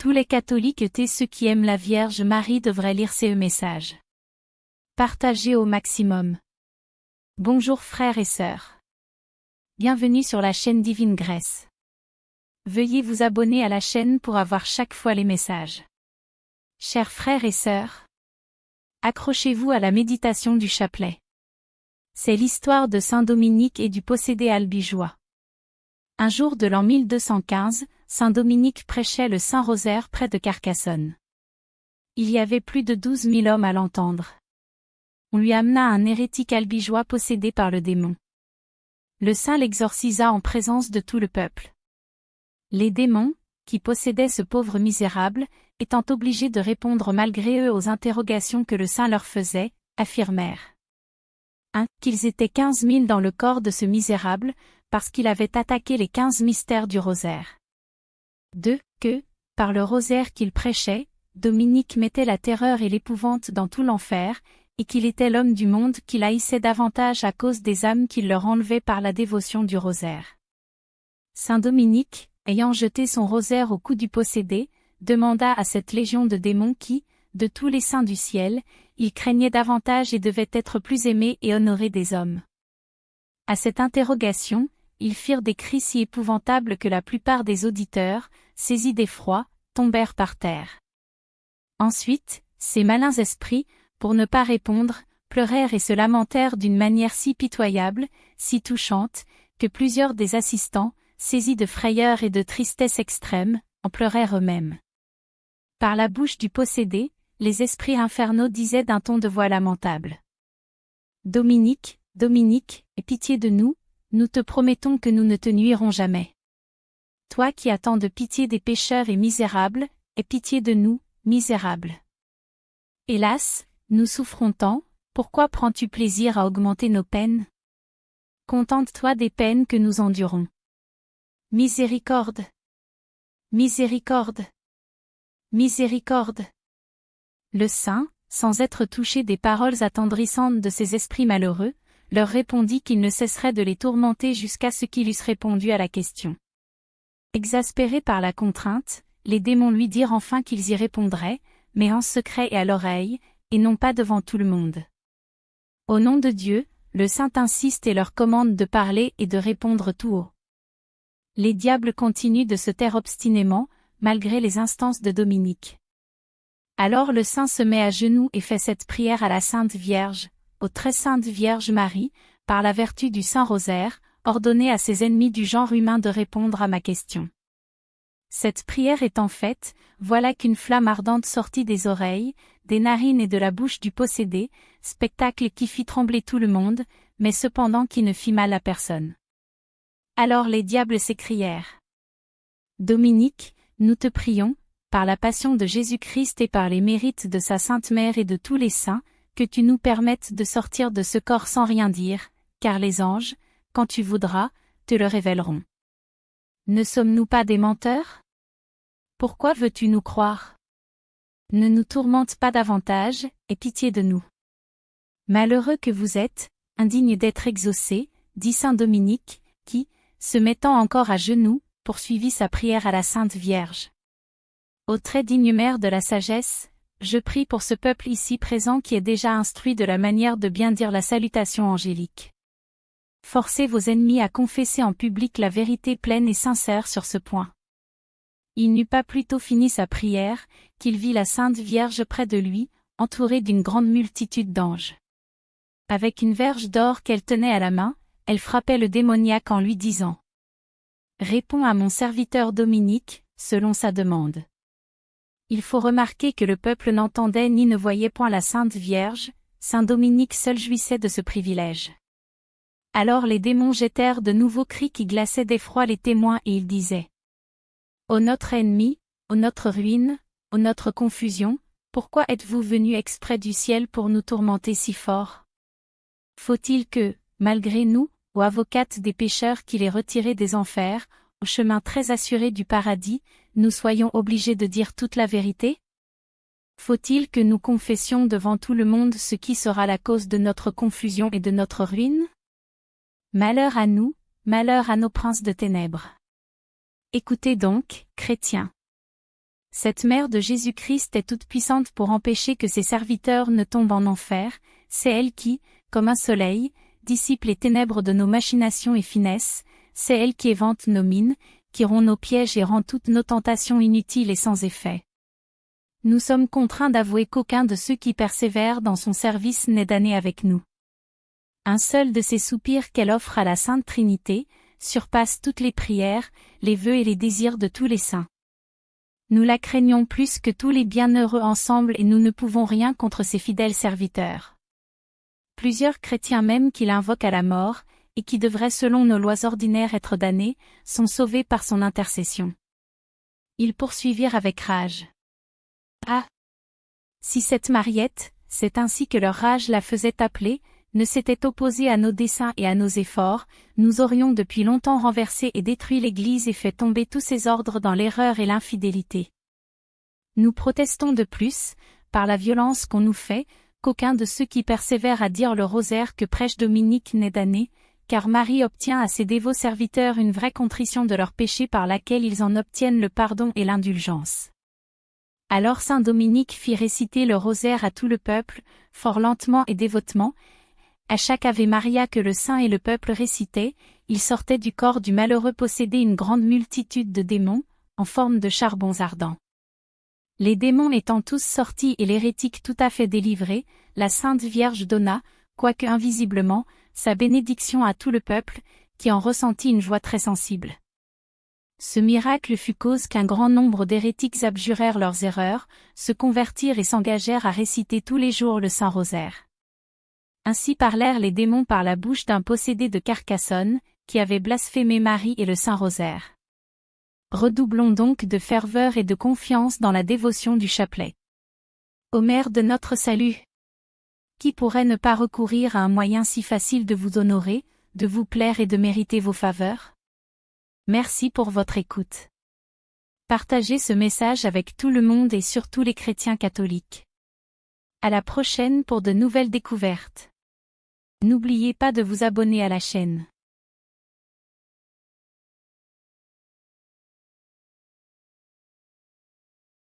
Tous les catholiques et ceux qui aiment la Vierge Marie devraient lire ces messages. Partagez au maximum. Bonjour frères et sœurs. Bienvenue sur la chaîne Divine Grâce. Veuillez vous abonner à la chaîne pour avoir chaque fois les messages. Chers frères et sœurs, accrochez-vous à la méditation du chapelet. C'est l'histoire de Saint Dominique et du possédé albigeois. Un jour de l'an 1215, Saint Dominique prêchait le Saint-Rosaire près de Carcassonne. Il y avait plus de 12 000 hommes à l'entendre. On lui amena un hérétique albigeois possédé par le démon. Le saint l'exorcisa en présence de tout le peuple. Les démons, qui possédaient ce pauvre misérable, étant obligés de répondre malgré eux aux interrogations que le saint leur faisait, affirmèrent 1. Qu'ils étaient 15 000 dans le corps de ce misérable, parce qu'il avait attaqué les 15 mystères du rosaire. 2. Que, par le rosaire qu'il prêchait, Dominique mettait la terreur et l'épouvante dans tout l'enfer, et qu'il était l'homme du monde qu'il haïssait davantage à cause des âmes qu'il leur enlevait par la dévotion du rosaire. Saint Dominique, ayant jeté son rosaire au cou du possédé, demanda à cette légion de démons qui, de tous les saints du ciel, il craignait davantage et devait être plus aimé et honoré des hommes. À cette interrogation, ils firent des cris si épouvantables que la plupart des auditeurs, saisis d'effroi, tombèrent par terre. Ensuite, ces malins esprits, pour ne pas répondre, pleurèrent et se lamentèrent d'une manière si pitoyable, si touchante, que plusieurs des assistants, saisis de frayeur et de tristesse extrême, en pleurèrent eux-mêmes. Par la bouche du possédé, les esprits infernaux disaient d'un ton de voix lamentable. Dominique, Dominique, aie pitié de nous, nous te promettons que nous ne te nuirons jamais. Toi qui as tant de pitié des pécheurs et misérables, aie pitié de nous, misérables. Hélas, nous souffrons tant, pourquoi prends-tu plaisir à augmenter nos peines? Contente-toi des peines que nous endurons. Miséricorde! Miséricorde! Miséricorde! Le saint, sans être touché des paroles attendrissantes de ces esprits malheureux, leur répondit qu'il ne cesserait de les tourmenter jusqu'à ce qu'ils eussent répondu à la question. Exaspérés par la contrainte, les démons lui dirent enfin qu'ils y répondraient, mais en secret et à l'oreille, et non pas devant tout le monde. Au nom de Dieu, le saint insiste et leur commande de parler et de répondre tout haut. Les diables continuent de se taire obstinément, malgré les instances de Dominique. Alors le saint se met à genoux et fait cette prière à la Sainte Vierge, ô très sainte Vierge Marie, par la vertu du Saint-Rosaire, ordonnez à ses ennemis du genre humain de répondre à ma question. Cette prière étant faite, voilà qu'une flamme ardente sortit des oreilles, des narines et de la bouche du possédé, spectacle qui fit trembler tout le monde, mais cependant qui ne fit mal à personne. Alors les diables s'écrièrent. Dominique, nous te prions, par la passion de Jésus-Christ et par les mérites de sa Sainte Mère et de tous les saints, que tu nous permettes de sortir de ce corps sans rien dire, car les anges, quand tu voudras, te le révéleront. Ne sommes-nous pas des menteurs? Pourquoi veux-tu nous croire? Ne nous tourmente pas davantage, aie pitié de nous. Malheureux que vous êtes, indigne d'être exaucé, dit saint Dominique, qui, se mettant encore à genoux, poursuivit sa prière à la Sainte Vierge. Ô très digne mère de la sagesse, je prie pour ce peuple ici présent qui est déjà instruit de la manière de bien dire la salutation angélique. Forcez vos ennemis à confesser en public la vérité pleine et sincère sur ce point. Il n'eut pas plus tôt fini sa prière, qu'il vit la Sainte Vierge près de lui, entourée d'une grande multitude d'anges. Avec une verge d'or qu'elle tenait à la main, elle frappait le démoniaque en lui disant « Réponds à mon serviteur Dominique, selon sa demande. » Il faut remarquer que le peuple n'entendait ni ne voyait point la Sainte Vierge, saint Dominique seul jouissait de ce privilège. Alors les démons jetèrent de nouveaux cris qui glaçaient d'effroi les témoins et ils disaient « Ô notre ennemi, ô notre ruine, ô notre confusion, pourquoi êtes-vous venus exprès du ciel pour nous tourmenter si fort? Faut-il que, malgré nous, ô avocate des pécheurs qui les retiraient des enfers, au chemin très assuré du paradis, nous soyons obligés de dire toute la vérité? Faut-il que nous confessions devant tout le monde ce qui sera la cause de notre confusion et de notre ruine? Malheur à nous, malheur à nos princes de ténèbres. Écoutez donc, chrétiens. Cette mère de Jésus-Christ est toute puissante pour empêcher que ses serviteurs ne tombent en enfer, c'est elle qui, comme un soleil, dissipe les ténèbres de nos machinations et finesses, c'est elle qui évente nos mines, qui rompt nos pièges et rend toutes nos tentations inutiles et sans effet. Nous sommes contraints d'avouer qu'aucun de ceux qui persévèrent dans son service n'est damné avec nous. Un seul de ces soupirs qu'elle offre à la Sainte Trinité, surpasse toutes les prières, les vœux et les désirs de tous les saints. Nous la craignons plus que tous les bienheureux ensemble et nous ne pouvons rien contre ses fidèles serviteurs. Plusieurs chrétiens même qui l'invoquent à la mort, et qui devraient selon nos lois ordinaires être damnés, sont sauvés par son intercession. Ils poursuivirent avec rage. Ah! Si cette Mariette, c'est ainsi que leur rage la faisait appeler, ne s'était opposée à nos desseins et à nos efforts, nous aurions depuis longtemps renversé et détruit l'Église et fait tomber tous ses ordres dans l'erreur et l'infidélité. Nous protestons de plus, par la violence qu'on nous fait, qu'aucun de ceux qui persévèrent à dire le rosaire que prêche Dominique n'est damné, car Marie obtient à ses dévots serviteurs une vraie contrition de leurs péchés par laquelle ils en obtiennent le pardon et l'indulgence. Alors saint Dominique fit réciter le rosaire à tout le peuple, fort lentement et dévotement. À chaque Ave Maria que le saint et le peuple récitaient, il sortait du corps du malheureux possédé une grande multitude de démons, en forme de charbons ardents. Les démons étant tous sortis et l'hérétique tout à fait délivré, la Sainte Vierge donna, quoique invisiblement, sa bénédiction à tout le peuple, qui en ressentit une joie très sensible. Ce miracle fut cause qu'un grand nombre d'hérétiques abjurèrent leurs erreurs, se convertirent et s'engagèrent à réciter tous les jours le Saint Rosaire. Ainsi parlèrent les démons par la bouche d'un possédé de Carcassonne, qui avait blasphémé Marie et le Saint Rosaire. Redoublons donc de ferveur et de confiance dans la dévotion du chapelet. Ô Mère de notre salut! Qui pourrait ne pas recourir à un moyen si facile de vous honorer, de vous plaire et de mériter vos faveurs? Merci pour votre écoute. Partagez ce message avec tout le monde et surtout les chrétiens catholiques. À la prochaine pour de nouvelles découvertes. N'oubliez pas de vous abonner à la chaîne.